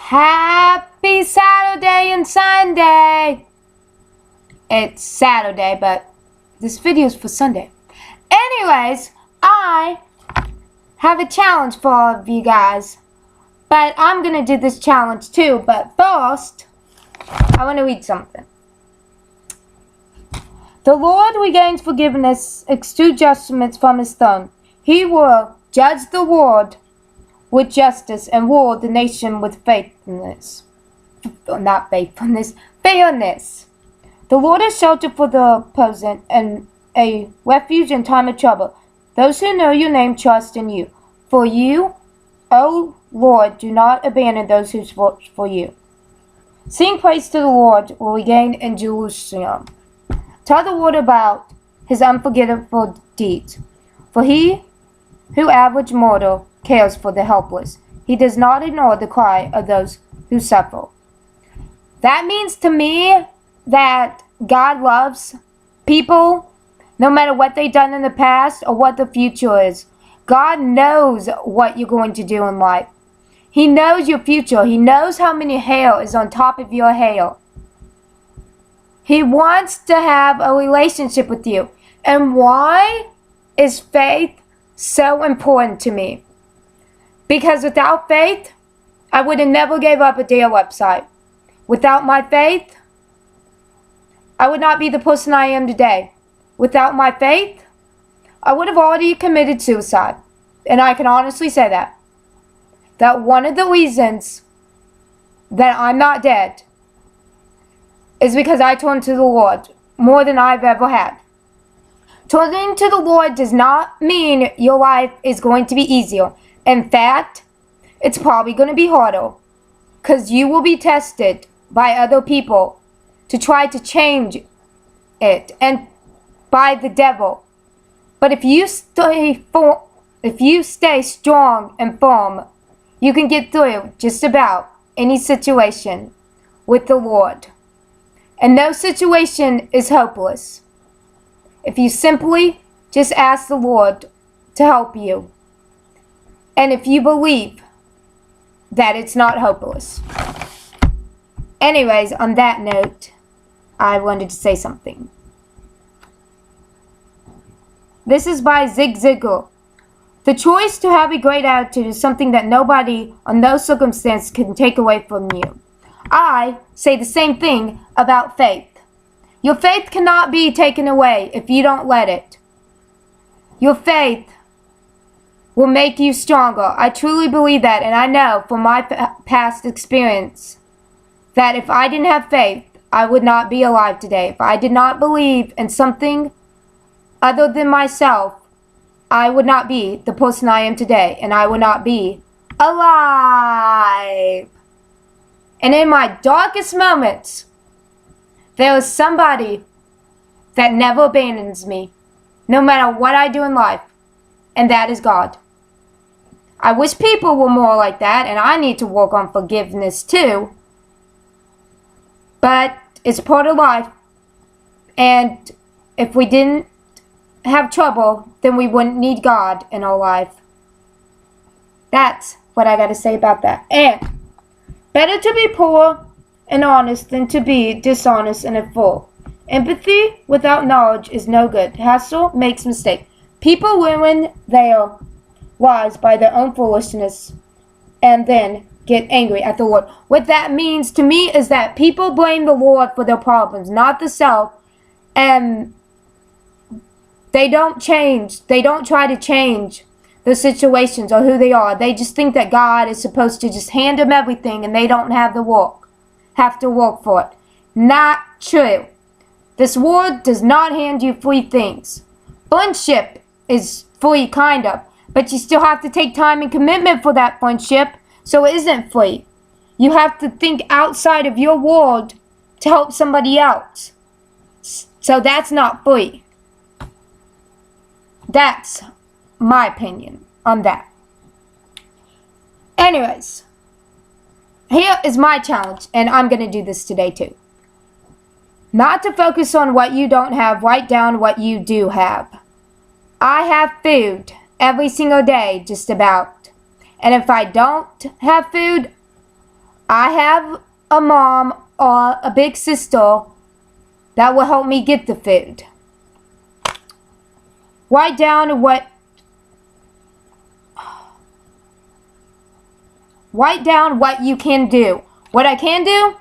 Happy Saturday and Sunday! It's Saturday, but this video is for Sunday. Anyways, I have a challenge for all of you guys. But I'm going to do this challenge too. But first, I want to read something. The Lord regains forgiveness, execute judgments from his throne. He will judge the world with justice and rule the nation with faithfulness. Not faithfulness, fairness. The Lord is shelter for the present and a refuge in time of trouble. Those who know your name trust in you. For you, O Lord, do not abandon those who search for you. Sing praise to the Lord will regain in Jerusalem. Tell the world about his unforgettable deeds. For he who average mortal cares for the helpless. He does not ignore the cry of those who suffer. That means to me that God loves people no matter what they've done in the past or what the future is. God knows what you're going to do in life. He knows your future. He knows how many hair is on top of your hair. He wants to have a relationship with you. And why is faith so important to me? Because without faith, I would have never gave up a dear website. Without my faith, I would not be the person I am today. Without my faith, I would have already committed suicide. And I can honestly say that. That one of the reasons that I'm not dead is because I turned to the Lord more than I've ever had. Turning to the Lord does not mean your life is going to be easier. In fact, it's probably going to be harder because you will be tested by other people to try to change it and by the devil. But if you stay strong and firm, you can get through just about any situation with the Lord. And no situation is hopeless if you simply just ask the Lord to help you. And if you believe that it's not hopeless. Anyways, on that note, I wanted to say something. This is by Zig Ziglar. The choice to have a great attitude is something that nobody or no circumstance can take away from you. I say the same thing about faith. Your faith cannot be taken away if you don't let it. Your faith will make you stronger. I truly believe that, and I know from my past experience that if I didn't have faith, I would not be alive today. If I did not believe in something other than myself, I would not be the person I am today, and I would not be alive. And in my darkest moments, there is somebody that never abandons me, no matter what I do in life, and that is God. I wish people were more like that, and I need to work on forgiveness too. But it's part of life, and if we didn't have trouble, then we wouldn't need God in our life. That's what I got to say about that. And better to be poor and honest than to be dishonest and a fool. Empathy without knowledge is no good. Hassle makes mistake. People ruin their lives by their own foolishness and then get angry at the Lord. What that means to me is that people blame the Lord for their problems, not the self, and they don't change. They don't try to change the situations or who they are. They just think that God is supposed to just hand them everything and they don't have to work for it. Not true. This world does not hand you free things. Friendship is free, kind of, but you still have to take time and commitment for that friendship, so it isn't free. You have to think outside of your world to help somebody else. So that's not free. That's my opinion on that. Anyways, here is my challenge, and I'm going to do this today too. Not to focus on what you don't have, write down what you do have. I have food every single day, just about. And if I don't have food, I have a mom or a big sister that will help me get the food. Write down what you can do. What I can do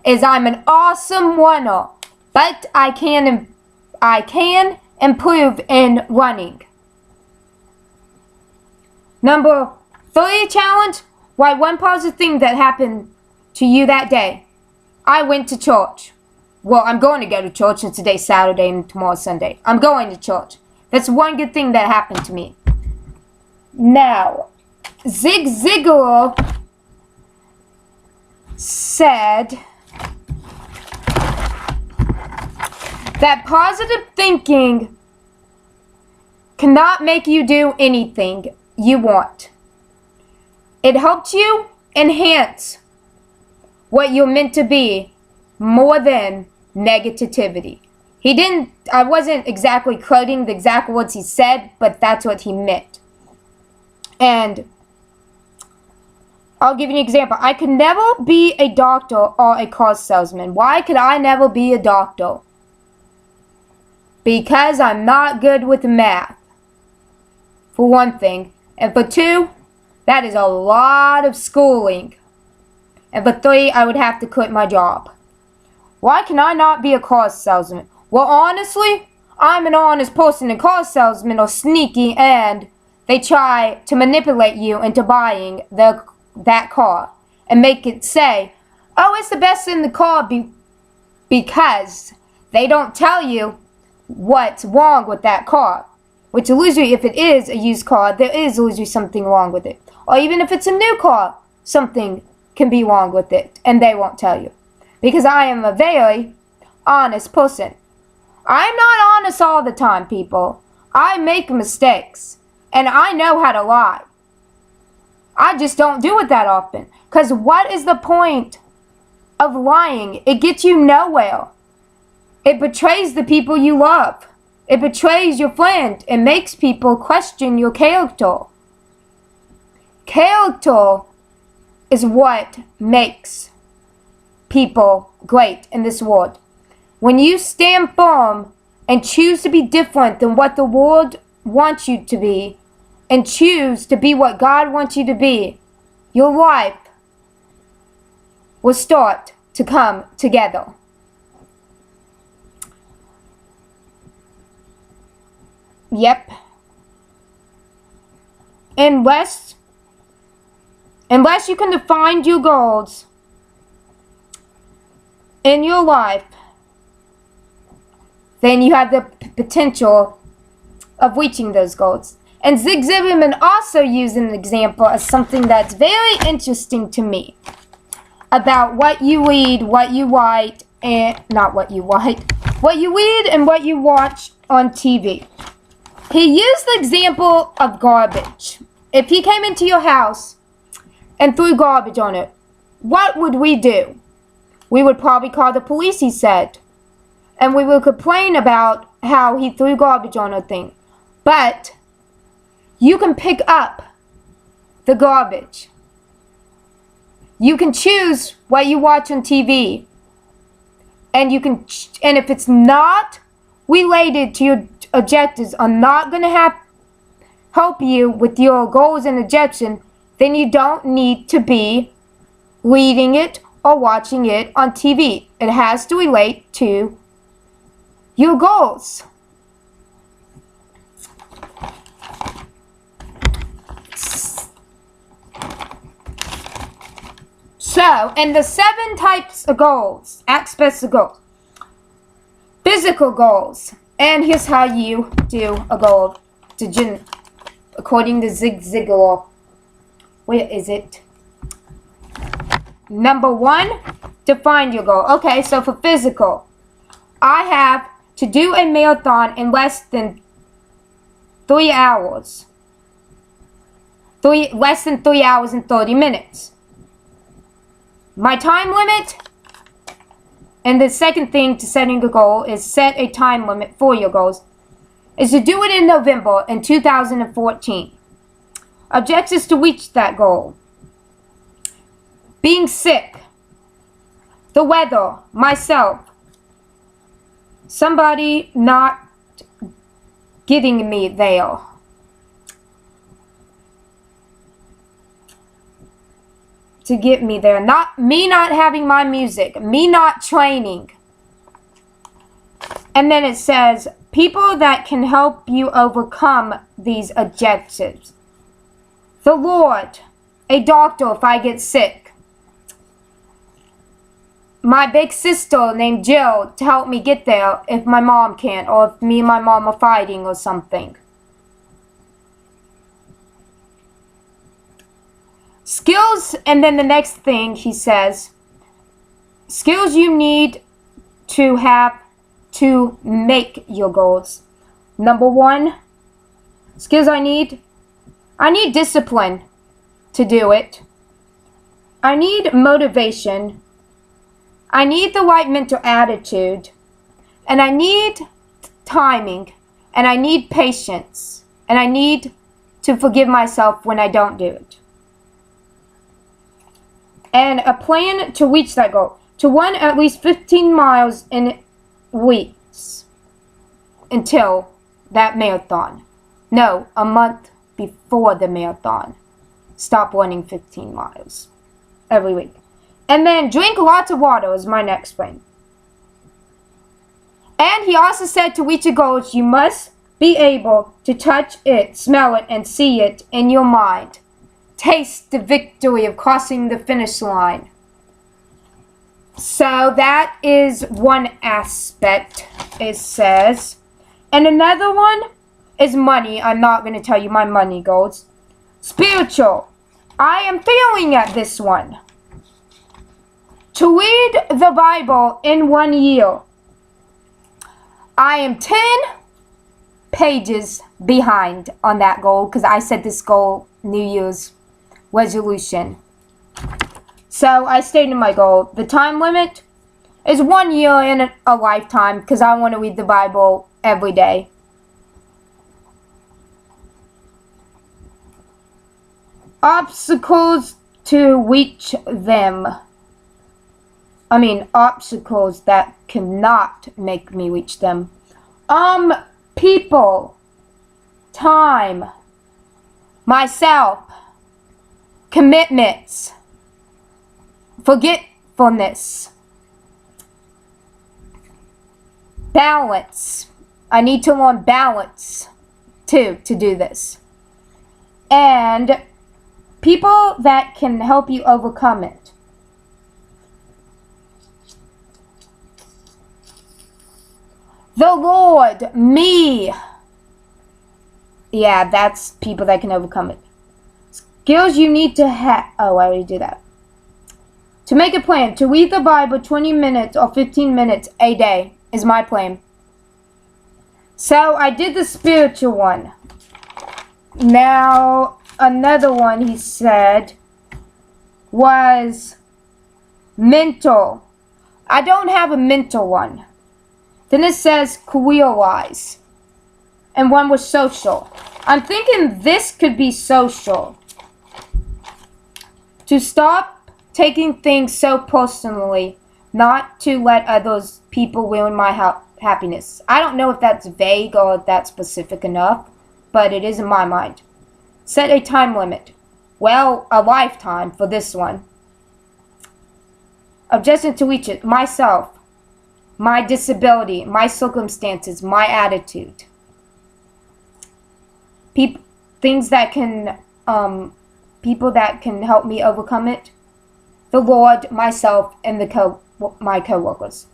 is I'm an awesome runner, but I can improve in running. Number 3 challenge, write one positive thing that happened to you that day. I went to church. Well, I'm going to go to church since today's Saturday and tomorrow's Sunday. I'm going to church. That's one good thing that happened to me. Now, Zig Ziglar said that positive thinking cannot make you do anything you want. It helps you enhance what you're meant to be more than negativity. I wasn't exactly quoting the exact words he said, but that's what he meant. And I'll give you an example. I could never be a doctor or a car salesman. Why could I never be a doctor? Because I'm not good with math, for one thing. And for 2, that is a lot of schooling. And for 3, I would have to quit my job. Why can I not be a car salesman? Well, honestly, I'm an honest person, and car salesmen are sneaky, and they try to manipulate you into buying that car and make it say, oh, it's the best in the car because they don't tell you what's wrong with that car. Which usually, if it is a used car, there is usually something wrong with it. Or even if it's a new car, something can be wrong with it, and they won't tell you. Because I am a very honest person. I'm not honest all the time, people. I make mistakes, and I know how to lie. I just don't do it that often. Because what is the point of lying? It gets you nowhere. It betrays the people you love. It betrays your friend. It makes people question your character. Character is what makes people great in this world. When you stand firm and choose to be different than what the world wants you to be, and choose to be what God wants you to be, your life will start to come together. Yep. Unless you can define your goals in your life, then you have the potential of reaching those goals. And Zig Ziglar also used an example as something that's very interesting to me about what you read, what you write, and not what you write, what you read and what you watch on TV. He used the example of garbage. If he came into your house and threw garbage on it, what would we do? We would probably call the police, he said. And we would complain about how he threw garbage on a thing. But you can pick up the garbage. You can choose what you watch on TV. And if it's not related to your objectives, are not going to help you with your goals and objectives, then you don't need to be reading it or watching it on TV. It has to relate to your goals. So, and the 7 types of goals, aspects of goals. Physical goals. And here's how you do a goal according to Zig Ziglar. Where is it? Number 1, define your goal. Okay, so for physical, I have to do a marathon in less than 3 hours. Less than 3 hours and 30 minutes. My time limit, and the second thing to setting a goal is set a time limit for your goals, is to do it in November in 2014. Objectives to reach that goal. being sick, the weather, myself, somebody not getting me there. To get me there. Not me not having my music. Me not training. And then it says, people that can help you overcome these objectives. The Lord. A doctor if I get sick. My big sister named Jill to help me get there if my mom can't, or if me and my mom are fighting or something. Skills, and then the next thing he says, skills you need to have to make your goals. Number 1, skills I need discipline to do it. I need motivation. I need the right mental attitude. And I need timing. And I need patience. And I need to forgive myself when I don't do it. And a plan to reach that goal. To run at least 15 miles in weeks until that marathon. No, a month before the marathon. Stop running 15 miles every week. And then drink lots of water is my next point. And he also said to reach your goals, you must be able to touch it, smell it, and see it in your mind. Taste the victory of crossing the finish line. So that is one aspect, it says. And another one is money. I'm not going to tell you my money goals. Spiritual. I am failing at this one. To read the Bible in 1 year. I am 10 pages behind on that goal because I set this goal New Year's resolution. So I stated my goal. The time limit is 1 year in a lifetime because I want to read the Bible every day. Obstacles to reach them. Obstacles that cannot make me reach them. People. Time. Myself. Commitments. Forgetfulness. Balance. I need to learn balance too to do this. And people that can help you overcome it. The Lord, me. Yeah, that's people that can overcome it. Skills you need to have. Oh, I already did that. To make a plan. To read the Bible 20 minutes or 15 minutes a day is my plan. So I did the spiritual one. Now, another one he said was mental. I don't have a mental one. Then it says career-wise. And one was social. I'm thinking this could be social. To stop taking things so personally. Not to let others people ruin my happiness. I don't know if that's vague or if that's specific enough. But it is in my mind. Set a time limit. Well, a lifetime for this one. Objective to reach it. Myself. My disability, my circumstances, my attitude. Things that can, people that can help me overcome it. The Lord, myself, and my co-workers.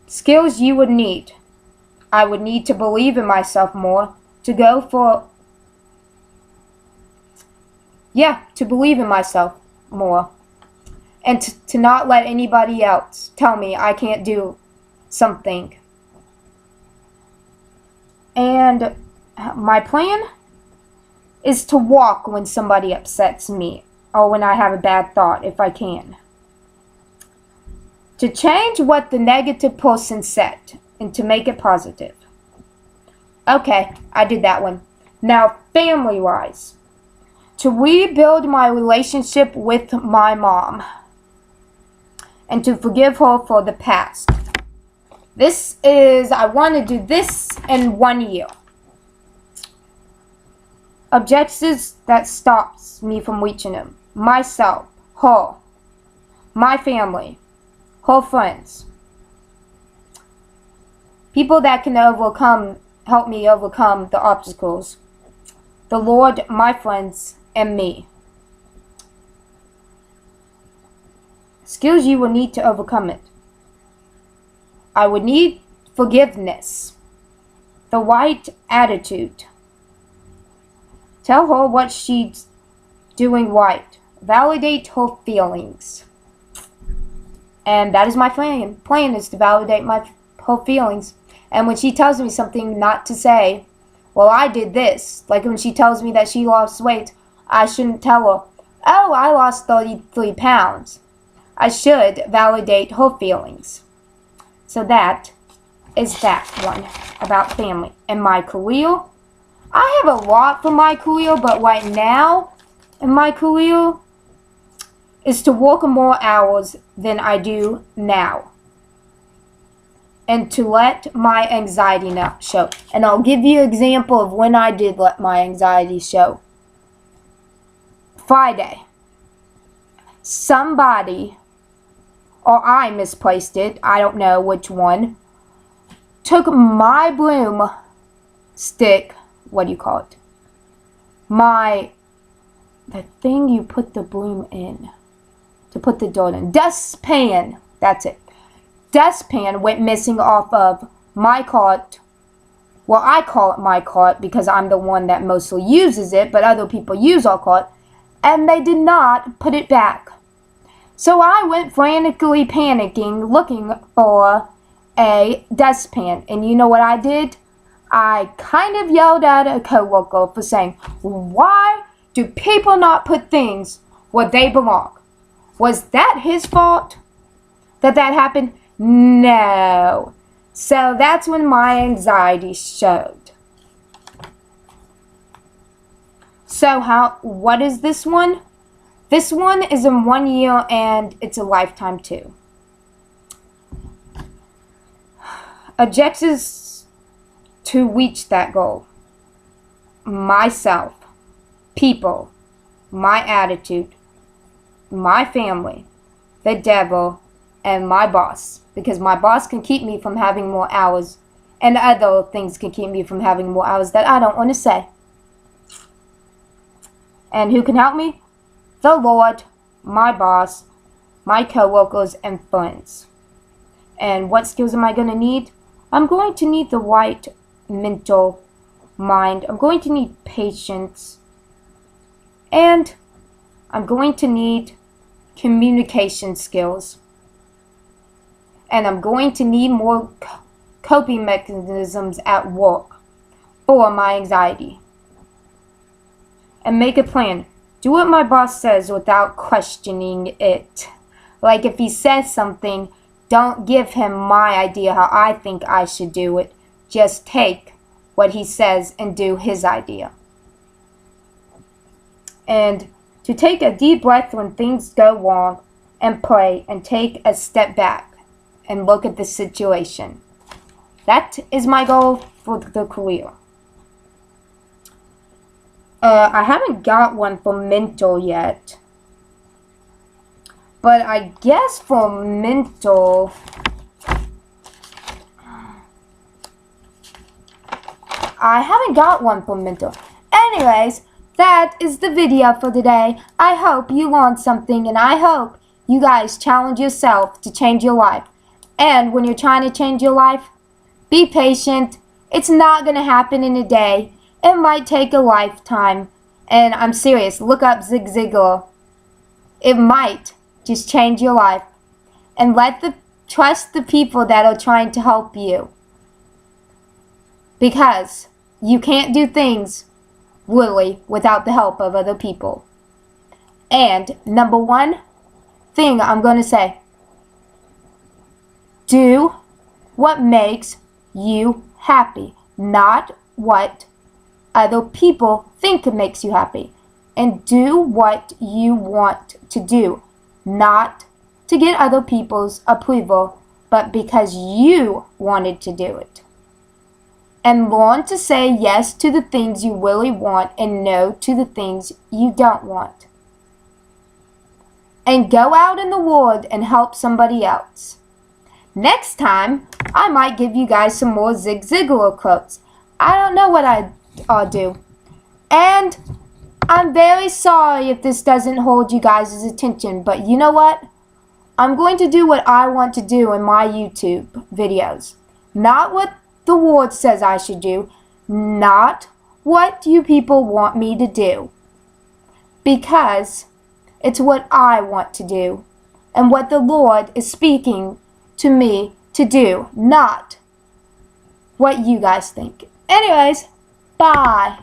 Skills you would need. I would need to believe in myself more. To believe in myself more. And to not let anybody else tell me I can't do something. And my plan is to walk when somebody upsets me. Or when I have a bad thought, if I can. To change what the negative person said. And to make it positive. Okay, I did that one. Now, family-wise. to rebuild my relationship with my mom and to forgive her for the past. I want to do this in 1 year. Objectives that stops me from reaching them. Myself, her, my family, her friends. People that can help me overcome the obstacles. The Lord, my friends, and me. Skills you will need to overcome it. I would need forgiveness, the right attitude. Tell her what she's doing right. Validate her feelings. And that is my plan. Plan is to validate her feelings. And when she tells me something not to say, well, I did this. Like when she tells me that she lost weight, I shouldn't tell her, oh, I lost 33 pounds. I should validate her feelings. So that is that one about family. And my career, I have a lot for my career, but right now in my career is to work more hours than I do now. And to let my anxiety not show. And I'll give you an example of when I did let my anxiety show. Friday. Somebody, or I misplaced it, I don't know which one, took my broom stick, what do you call it? The thing you put the broom in, to put the dirt in. Dustpan, that's it. Dustpan went missing off of my cart. Well, I call it my cart because I'm the one that mostly uses it, but other people use our cart, and they did not put it back. So I went frantically panicking, looking for a dustpan. And you know what I did? I kind of yelled at a coworker for saying, why do people not put things where they belong? Was that his fault that happened? No. So that's when my anxiety showed. So what is this one? This one is in 1 year and it's a lifetime too. Objectives to reach that goal. Myself, people, my attitude, my family, the devil, and my boss. Because my boss can keep me from having more hours, and other things can keep me from having more hours that I don't want to say. And who can help me? The Lord, my boss, my co-workers, and friends. And what skills am I going to need? I'm going to need the right mental mind. I'm going to need patience. And I'm going to need communication skills. And I'm going to need more coping mechanisms at work for my anxiety. And make a plan. Do what my boss says without questioning it. Like if he says something, don't give him my idea how I think I should do it. Just take what he says and do his idea. And to take a deep breath when things go wrong and pray and take a step back and look at the situation. That is my goal for the career. I haven't got one for mental yet. But I guess for mental, I haven't got one for mental. Anyways, that is the video for today. I hope you learned something, and I hope you guys challenge yourself to change your life. And when you're trying to change your life, be patient. It's not going to happen in a day. It might take a lifetime. And I'm serious, look up Zig Ziglar. It might just change your life. And trust the people that are trying to help you. Because you can't do things really without the help of other people. And number one thing I'm going to say. Do what makes you happy, not what other people think makes you happy. and do what you want to do, not to get other people's approval, but because you wanted to do it. And learn to say yes to the things you really want and no to the things you don't want. And go out in the world and help somebody else. Next time, I might give you guys some more Zig Ziglar quotes. I don't know what I'll do. And I'm very sorry if this doesn't hold you guys' attention, but you know what? I'm going to do what I want to do in my YouTube videos. Not what the world says I should do. Not what you people want me to do. Because it's what I want to do. And what the Lord is speaking to me to do. Not what you guys think. Anyways, bye.